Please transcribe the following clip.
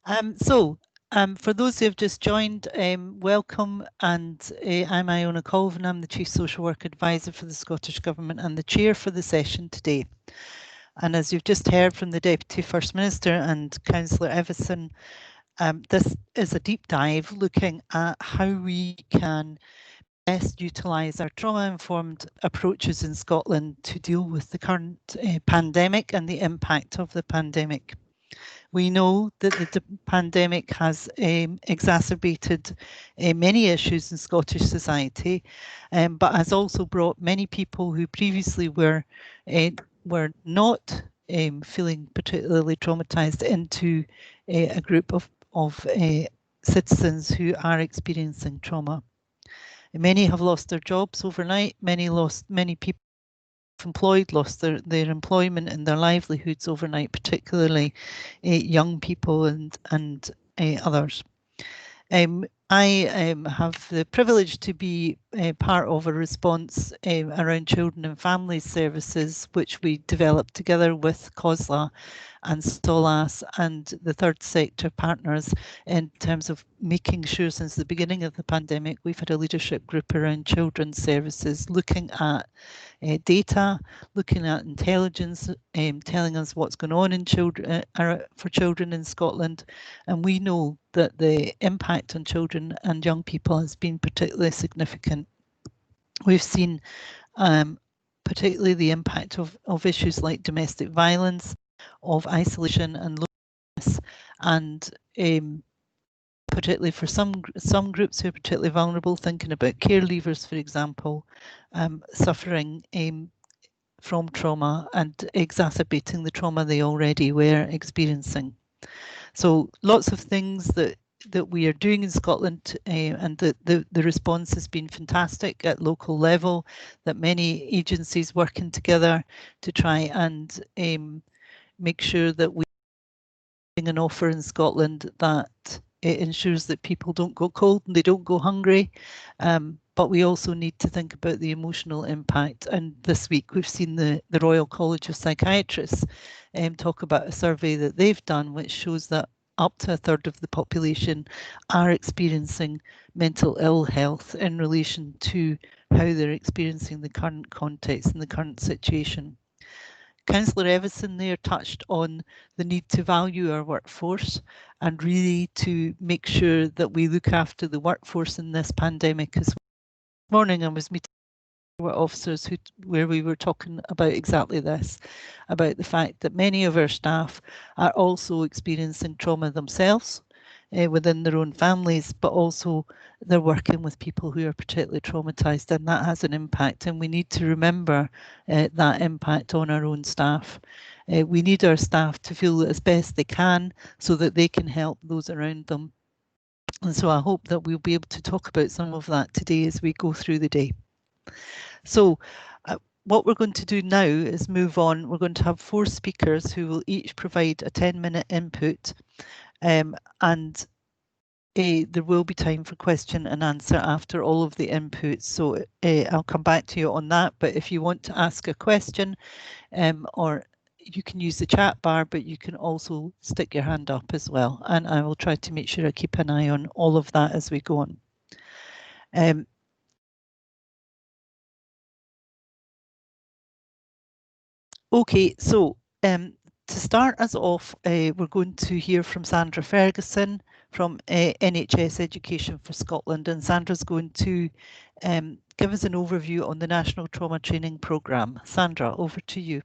For those who have just joined, welcome, and I'm Iona Colvin. I'm the Chief Social Work Advisor for the Scottish Government and the Chair for the session today. And as you've just heard from the Deputy First Minister and Councillor Evison, this is a deep dive looking at how we can best utilise our trauma-informed approaches in Scotland to deal with the current pandemic and the impact of the pandemic. We know that the pandemic has exacerbated many issues in Scottish society, but has also brought many people who previously were not feeling particularly traumatised into a group of citizens who are experiencing trauma. Many have lost their jobs overnight. Many people employed lost their employment and their livelihoods overnight, particularly young people and others. I have the privilege to be part of a response around children and families services, which we developed together with COSLA and SOLAS and the third sector partners in terms of making sure since the beginning of the pandemic we've had a leadership group around children's services looking at data, looking at intelligence, telling us what's going on in for children in Scotland, and we know that the impact on children and young people has been particularly significant. We've seen particularly the impact of issues like domestic violence, of isolation and loneliness, and particularly for some groups who are particularly vulnerable, thinking about care leavers, for example, suffering from trauma and exacerbating the trauma they already were experiencing. So lots of things that we are doing in Scotland, and the response has been fantastic at local level, that many agencies working together to try and make sure that we an offer in Scotland that it ensures that people don't go cold and they don't go hungry. But we also need to think about the emotional impact. And this week we've seen the Royal College of Psychiatrists talk about a survey that they've done, which shows that up to a third of the population are experiencing mental ill health in relation to how they're experiencing the current context and the current situation. Councillor Evison there touched on the need to value our workforce and really to make sure that we look after the workforce in this pandemic as well. This morning I was meeting with officers where we were talking about exactly this, about the fact that many of our staff are also experiencing trauma themselves within their own families, but also they're working with people who are particularly traumatised, and that has an impact, and we need to remember that impact on our own staff. We need our staff to feel as best they can so that they can help those around them. And so I hope that we'll be able to talk about some of that today as we go through the day. So what we're going to do now is move on. We're going to have 4 speakers who will each provide a 10-minute input, and there will be time for question and answer after all of the inputs. So I'll come back to you on that. But if you want to ask a question, or you can use the chat bar, but you can also stick your hand up as well. And I will try to make sure I keep an eye on all of that as we go on. Okay, so to start us off, we're going to hear from Sandra Ferguson from NHS Education for Scotland, and Sandra's going to give us an overview on the National Trauma Training Programme. Sandra, over to you.